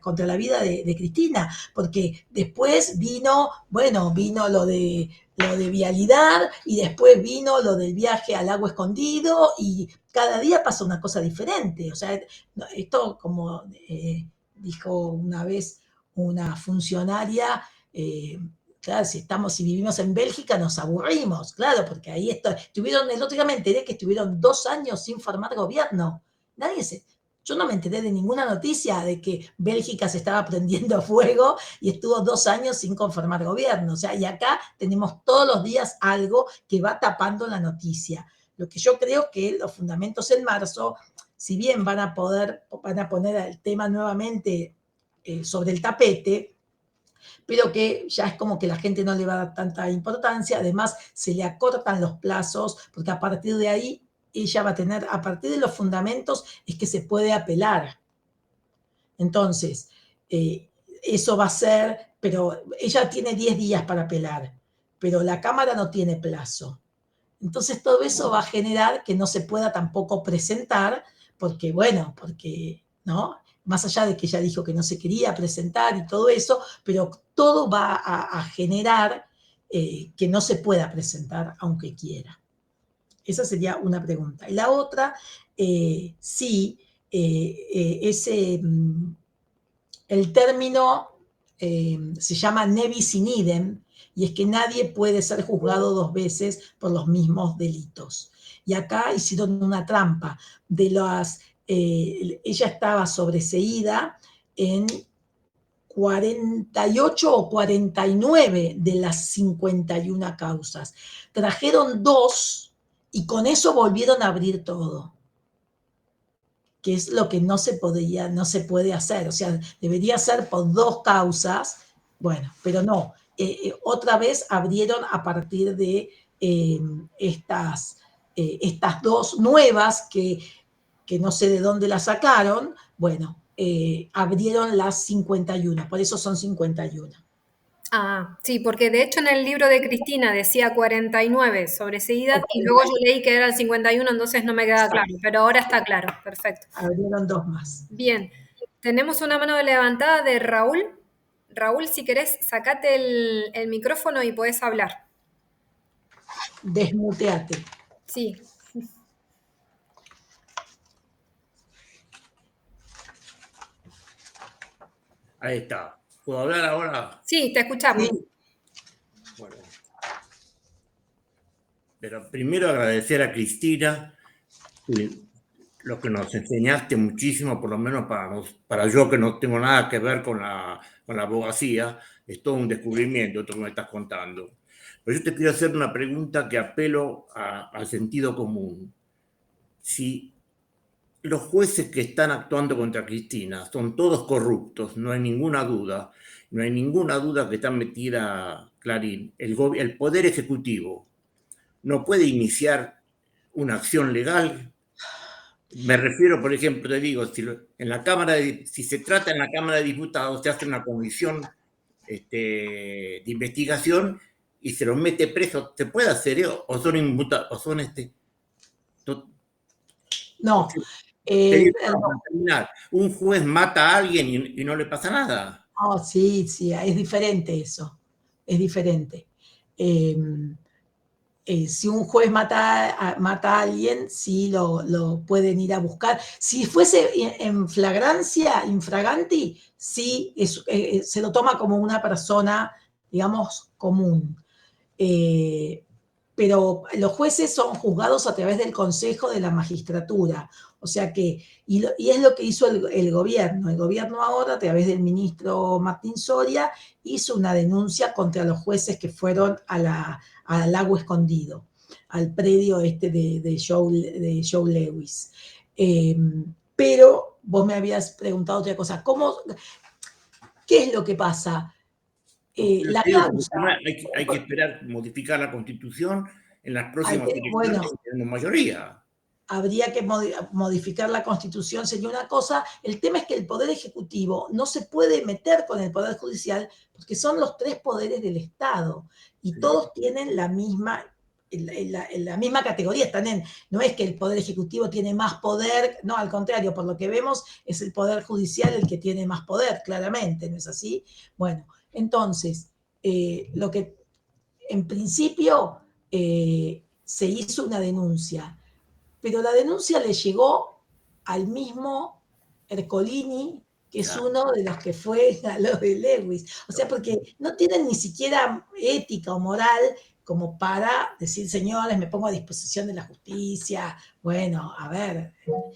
contra la vida de Cristina, porque después vino, bueno, vino lo de vialidad y después vino lo del viaje al lago escondido y cada día pasa una cosa diferente. O sea, esto como dijo una vez una funcionaria, claro, si vivimos en Bélgica nos aburrimos, claro, porque ahí estuvieron, el otro día me enteré que estuvieron 2 años sin formar gobierno. Yo no me enteré de ninguna noticia de que Bélgica se estaba prendiendo a fuego y estuvo 2 años sin conformar gobierno. O sea, y acá tenemos todos los días algo que va tapando la noticia. Lo que yo creo que los fundamentos en marzo, si bien van a poner el tema nuevamente sobre el tapete, pero que ya es como que la gente no le va a dar tanta importancia, además se le acortan los plazos, porque a partir de ahí ella va a tener, a partir de los fundamentos es que se puede apelar. Entonces, eso va a ser, pero ella tiene 10 días para apelar, pero la Cámara no tiene plazo. Entonces todo eso va a generar que no se pueda tampoco presentar, porque bueno, porque, ¿no? Más allá de que ella dijo que no se quería presentar y todo eso, pero todo va a generar que no se pueda presentar aunque quiera. Esa sería una pregunta. Y la otra, sí, el término se llama ne bis in idem, y es que nadie puede ser juzgado 2 veces por los mismos delitos. Y acá hicieron una trampa. Ella estaba sobreseída en 48 o 49 de las 51 causas. Trajeron 2 y con eso volvieron a abrir todo, que es lo que no se puede hacer. O sea, debería ser por 2 causas, bueno, pero no. Otra vez abrieron a partir de estas 2 nuevas que no sé de dónde las sacaron, bueno, abrieron las 51, por eso son 51. Ah, sí, porque de hecho en el libro de Cristina decía 49 sobreseídas y luego yo leí que era el 51, entonces no me queda claro, pero ahora está claro, perfecto. Abrieron 2 más. Bien. Tenemos una mano levantada de Raúl. Raúl, si querés, sacate el micrófono y podés hablar. Desmuteate. Sí. Ahí está. ¿Puedo hablar ahora? Sí, te escuchamos. Sí. Bueno. Pero primero agradecer a Cristina lo que nos enseñaste muchísimo, por lo menos para yo que no tengo nada que ver con la abogacía, es todo un descubrimiento esto que me estás contando. Pero yo te quiero hacer una pregunta que apelo al sentido común. Si los jueces que están actuando contra Cristina son todos corruptos, no hay ninguna duda, no hay ninguna duda que está metida Clarín, el Poder Ejecutivo no puede iniciar una acción legal. Me refiero, por ejemplo, te digo, si se trata en la Cámara de Diputados, se hace una comisión de investigación y se los mete presos, ¿se puede hacer eso? ¿O son imputados? ¿O son No. Para terminar, un juez mata a alguien y no le pasa nada. Oh, sí, es diferente eso. Es diferente. Si un juez mata a alguien, sí lo pueden ir a buscar. Si fuese en flagrancia, infraganti, sí se lo toma como una persona, digamos, común. Pero los jueces son juzgados a través del Consejo de la Magistratura. O sea que, y es lo que hizo el gobierno. El gobierno ahora, a través del ministro Martín Soria, hizo una denuncia contra los jueces que fueron al Lago Escondido, al predio de Joe Lewis. Pero vos me habías preguntado otra cosa. ¿Qué es lo que pasa? La causa. Hay que esperar modificar la Constitución en las próximas elecciones, bueno, tenemos mayoría. Habría que modificar la Constitución, sería una cosa. El tema es que el Poder Ejecutivo no se puede meter con el Poder Judicial porque son los tres poderes del Estado y todos tienen la misma categoría. No es que el Poder Ejecutivo tiene más poder, no, al contrario, por lo que vemos es el Poder Judicial el que tiene más poder, claramente, ¿no es así? Bueno, entonces, lo que en principio se hizo una denuncia, pero la denuncia le llegó al mismo Ercolini, que es uno de los que fue a lo de Lewis. O sea, porque no tienen ni siquiera ética o moral como para decir, señores, me pongo a disposición de la justicia. Bueno, a ver,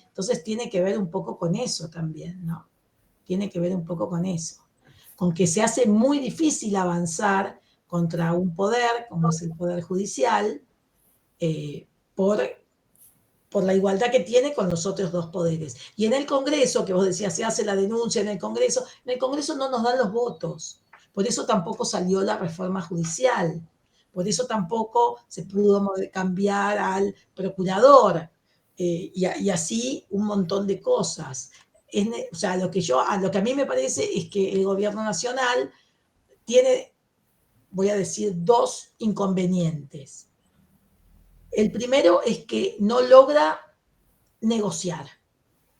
entonces tiene que ver un poco con eso también, ¿no? Tiene que ver un poco con eso. Con que se hace muy difícil avanzar contra un poder, como es el Poder Judicial, por la igualdad que tiene con los otros dos poderes. Y en el Congreso, que vos decías, se hace la denuncia en el Congreso no nos dan los votos. Por eso tampoco salió la reforma judicial. Por eso tampoco se pudo cambiar al procurador. Y así un montón de cosas. O sea, lo que a mí me parece es que el gobierno nacional tiene, voy a decir, dos inconvenientes. El primero es que no logra negociar,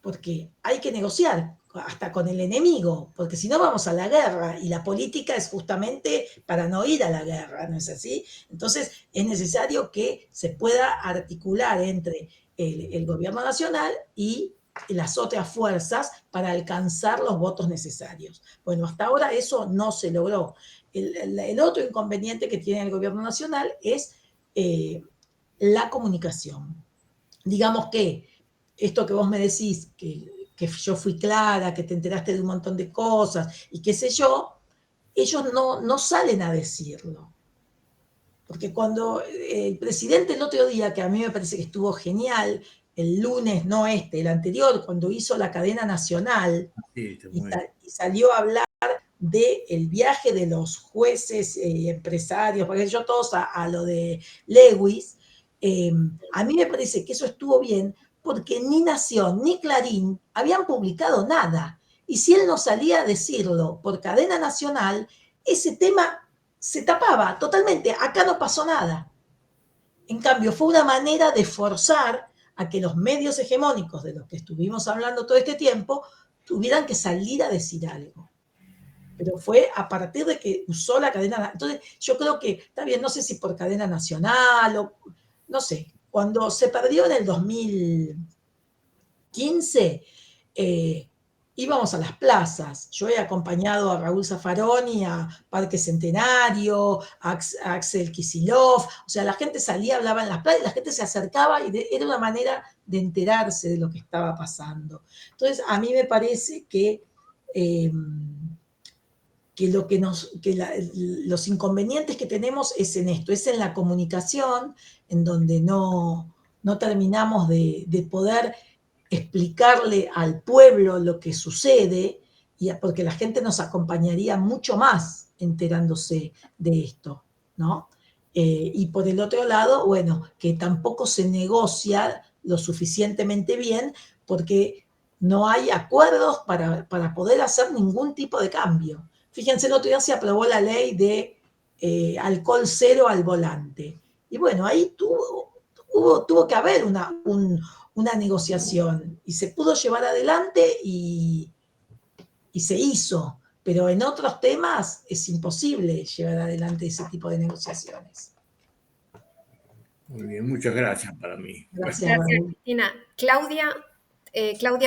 porque hay que negociar hasta con el enemigo, porque si no vamos a la guerra, y la política es justamente para no ir a la guerra, ¿no es así? Entonces es necesario que se pueda articular entre el gobierno nacional y las otras fuerzas para alcanzar los votos necesarios. Bueno, hasta ahora eso no se logró. El otro inconveniente que tiene el gobierno nacional es la comunicación. Digamos que esto que vos me decís, que yo fui clara, que te enteraste de un montón de cosas y qué sé yo, ellos no salen a decirlo. Porque cuando el presidente el otro día, que a mí me parece que estuvo genial, el lunes, no el anterior, cuando hizo la cadena nacional y salió a hablar del viaje de los jueces empresarios, porque yo todos a lo de Lewis, a mí me parece que eso estuvo bien porque ni Nación ni Clarín habían publicado nada. Y si él no salía a decirlo por cadena nacional, ese tema se tapaba totalmente. Acá no pasó nada. En cambio, fue una manera de forzar a que los medios hegemónicos de los que estuvimos hablando todo este tiempo tuvieran que salir a decir algo. Pero fue a partir de que usó la cadena. Entonces, yo creo que, está bien, no sé si por cadena nacional o no sé, cuando se perdió en el 2015, íbamos a las plazas. Yo he acompañado a Raúl Zaffaroni a Parque Centenario, a Axel Kicillof. O sea, la gente salía, hablaba en las plazas, la gente se acercaba y era una manera de enterarse de lo que estaba pasando. Entonces, a mí me parece que los inconvenientes que tenemos es en esto, es en la comunicación, en donde no terminamos de poder explicarle al pueblo lo que sucede, porque la gente nos acompañaría mucho más enterándose de esto, ¿no? Y por el otro lado, bueno, que tampoco se negocia lo suficientemente bien porque no hay acuerdos para poder hacer ningún tipo de cambio. Fíjense, el otro día se aprobó la ley de alcohol cero al volante. Y bueno, ahí tuvo que haber una negociación y se pudo llevar adelante y se hizo. Pero en otros temas es imposible llevar adelante ese tipo de negociaciones. Muy bien, muchas gracias para mí. Gracias, Gracias, Raúl. Cristina. Claudia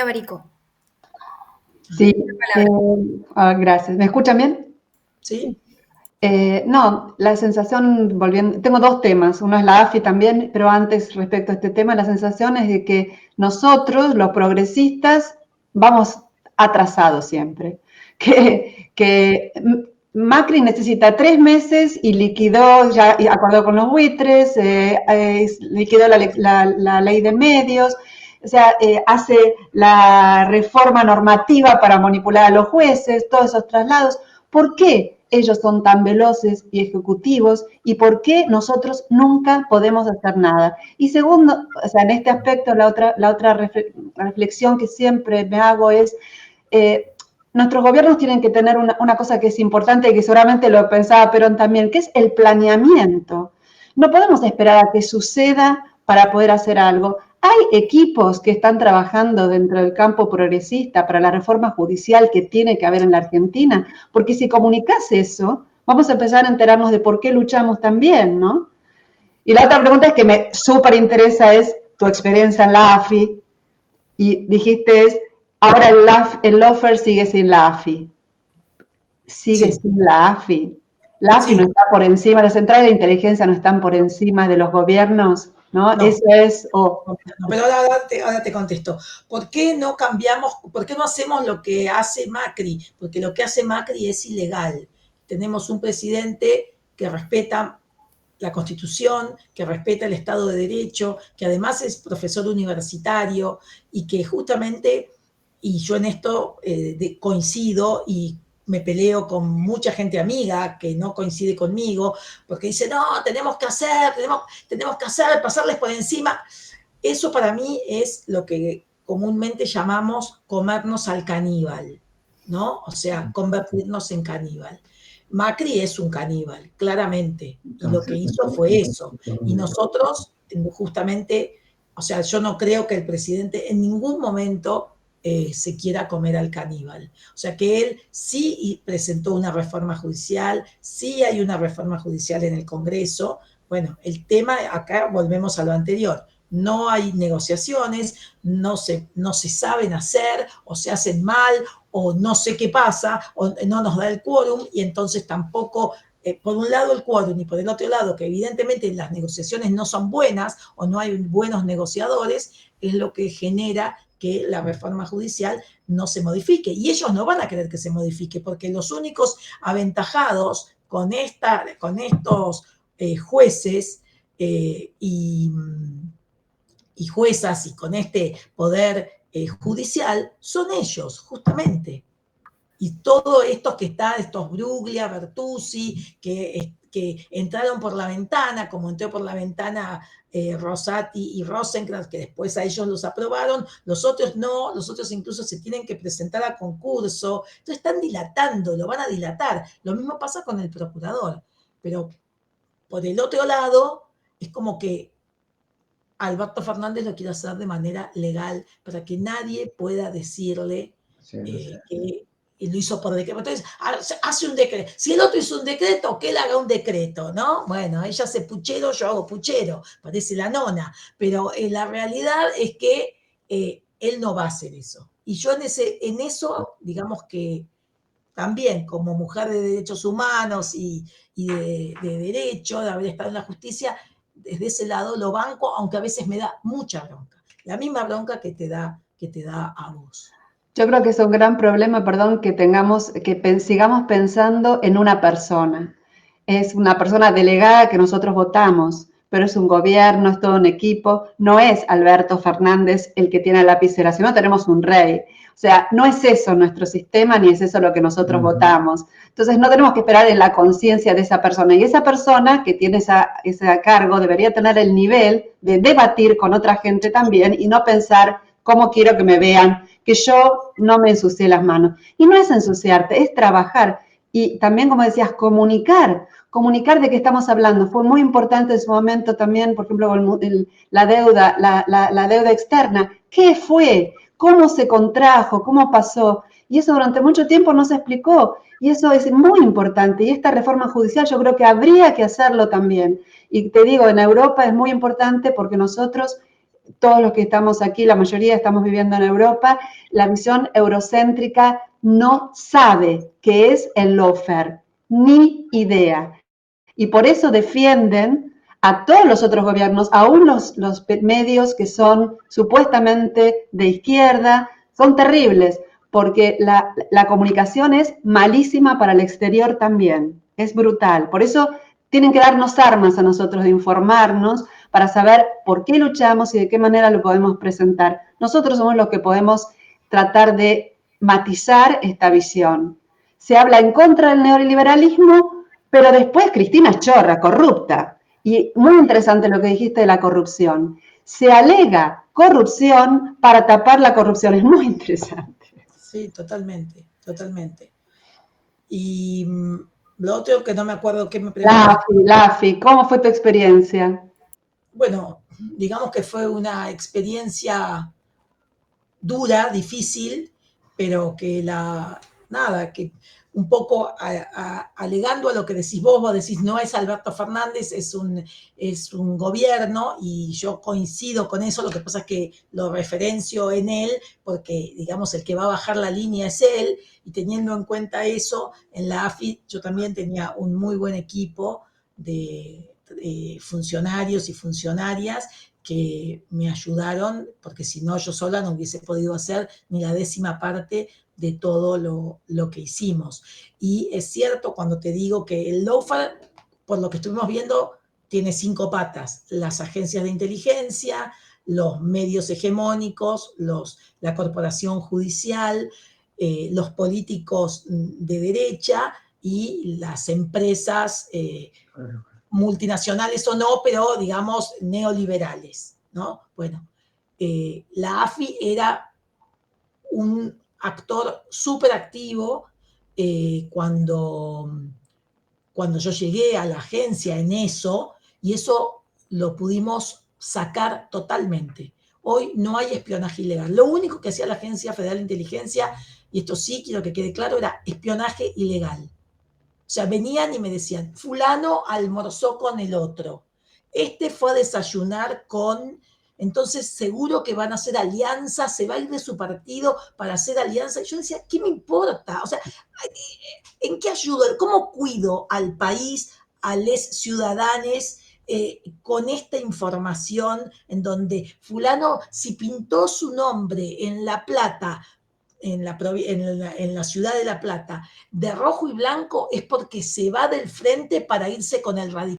Barico. Sí, Palabra. gracias. ¿Me escuchan bien? ¿Sí? No, la sensación, volviendo, tengo dos temas, uno es la AFI también, pero antes respecto a este tema, la sensación es de que nosotros, los progresistas, vamos atrasados siempre, que Macri necesita 3 meses y liquidó, ya acordó con los buitres, liquidó la ley de medios, o sea, hace la reforma normativa para manipular a los jueces, todos esos traslados. ¿Por qué ellos son tan veloces y ejecutivos y por qué nosotros nunca podemos hacer nada? Y segundo, o sea, en este aspecto, la otra reflexión que siempre me hago es, nuestros gobiernos tienen que tener una cosa que es importante y que seguramente lo pensaba Perón también, que es el planeamiento. No podemos esperar a que suceda para poder hacer algo. Hay equipos que están trabajando dentro del campo progresista para la reforma judicial que tiene que haber en la Argentina, porque si comunicas eso, vamos a empezar a enterarnos de por qué luchamos tan bien, ¿no? Y la otra pregunta es que me súper interesa es tu experiencia en la AFI, y dijiste ahora el lawfare sigue sin la AFI. Sigue sin la AFI. La AFI no está por encima, las centrales de inteligencia no están por encima de los gobiernos, ¿no? Eso es... Pero ahora te contesto. ¿Por qué no cambiamos, por qué no hacemos lo que hace Macri? Porque lo que hace Macri es ilegal. Tenemos un presidente que respeta la Constitución, que respeta el Estado de Derecho, que además es profesor universitario y que justamente, y yo en esto coincido y me peleo con mucha gente amiga que no coincide conmigo, porque dice, no, tenemos que hacer, pasarles por encima. Eso para mí es lo que comúnmente llamamos comernos al caníbal, ¿no? O sea, convertirnos en caníbal. Macri es un caníbal, claramente, y lo que hizo fue eso. Y nosotros, justamente, o sea, yo no creo que el presidente en ningún momento se quiera comer al caníbal. O sea, que él sí presentó una reforma judicial, sí hay una reforma judicial en el Congreso. Bueno, el tema, acá volvemos a lo anterior, no hay negociaciones, no se saben hacer, o se hacen mal, o no sé qué pasa, o no nos da el quórum, y entonces tampoco, por un lado el quórum, y por el otro lado, que evidentemente las negociaciones no son buenas, o no hay buenos negociadores, es lo que genera que la reforma judicial no se modifique. Y ellos no van a querer que se modifique, porque los únicos aventajados con estos jueces y juezas y con este poder judicial son ellos, justamente. Y todos estos que están, estos Bruglia, Bertuzzi, que entraron por la ventana, como entró por la ventana Rosati y Rosenkrantz, que después a ellos los aprobaron, los otros no, los otros incluso se tienen que presentar a concurso, entonces están dilatando, lo van a dilatar. Lo mismo pasa con el procurador, pero por el otro lado es como que Alberto Fernández lo quiere hacer de manera legal para que nadie pueda decirle que lo hizo por decreto. Entonces, hace un decreto. Si el otro hizo un decreto, que él haga un decreto, ¿no? Bueno, ella hace puchero, yo hago puchero, parece la nona, pero la realidad es que él no va a hacer eso. Y yo en eso, digamos que también como mujer de derechos humanos y de derecho, de haber estado en la justicia, desde ese lado lo banco, aunque a veces me da mucha bronca. La misma bronca que te da a vos. Yo creo que es un gran problema, perdón, que sigamos pensando en una persona. Es una persona delegada que nosotros votamos, pero es un gobierno, es todo un equipo. No es Alberto Fernández el que tiene la lapicera, sino tenemos un rey. O sea, no es eso nuestro sistema, ni es eso lo que nosotros votamos. Entonces, no tenemos que esperar en la conciencia de esa persona. Y esa persona que tiene ese cargo debería tener el nivel de debatir con otra gente también y no pensar cómo quiero que me vean, que yo no me ensucié las manos. Y no es ensuciarte, es trabajar. Y también, como decías, comunicar de qué estamos hablando. Fue muy importante en su momento también, por ejemplo, la deuda externa. ¿Qué fue? ¿Cómo se contrajo? ¿Cómo pasó? Y eso durante mucho tiempo no se explicó. Y eso es muy importante. Y esta reforma judicial yo creo que habría que hacerlo también. Y te digo, en Europa es muy importante porque nosotros, todos los que estamos aquí, la mayoría estamos viviendo en Europa, la visión eurocéntrica no sabe qué es el lawfare, ni idea. Y por eso defienden a todos los otros gobiernos, aún los medios que son supuestamente de izquierda, son terribles, porque la comunicación es malísima para el exterior también, es brutal. Por eso tienen que darnos armas a nosotros de informarnos para saber por qué luchamos y de qué manera lo podemos presentar. Nosotros somos los que podemos tratar de matizar esta visión. Se habla en contra del neoliberalismo, pero después Cristina es chorra, corrupta. Y muy interesante lo que dijiste de la corrupción. Se alega corrupción para tapar la corrupción. Es muy interesante. Sí, totalmente, totalmente. Y lo otro que no me acuerdo qué me preguntaste. Lafi, ¿cómo fue tu experiencia? Bueno, digamos que fue una experiencia dura, difícil, pero que que un poco alegando a lo que decís vos decís, no es Alberto Fernández, es un gobierno, y yo coincido con eso. Lo que pasa es que lo referencio en él, porque, digamos, el que va a bajar la línea es él, y teniendo en cuenta eso, en la AFI yo también tenía un muy buen equipo de funcionarios y funcionarias que me ayudaron, porque si no yo sola no hubiese podido hacer ni la 10ª parte de todo lo que hicimos. Y es cierto cuando te digo que el lawfare, por lo que estuvimos viendo, tiene 5 patas: las agencias de inteligencia, los medios hegemónicos, la corporación judicial, los políticos de derecha y las empresas multinacionales o no, pero digamos neoliberales, ¿no? Bueno, la AFI era un actor súper activo cuando yo llegué a la agencia en eso, y eso lo pudimos sacar totalmente. Hoy no hay espionaje ilegal. Lo único que hacía la Agencia Federal de Inteligencia, y esto sí quiero que quede claro, era espionaje ilegal. O sea, venían y me decían, fulano almorzó con el otro, este fue a desayunar con... Entonces seguro que van a hacer alianzas, se va a ir de su partido para hacer alianzas. Y yo decía, ¿qué me importa? O sea, ¿en qué ayudo? ¿Cómo cuido al país, a les ciudadanos con esta información en donde fulano, si pintó su nombre en La Plata, en la ciudad de La Plata, de rojo y blanco, es porque se va del frente para irse con el radicalismo?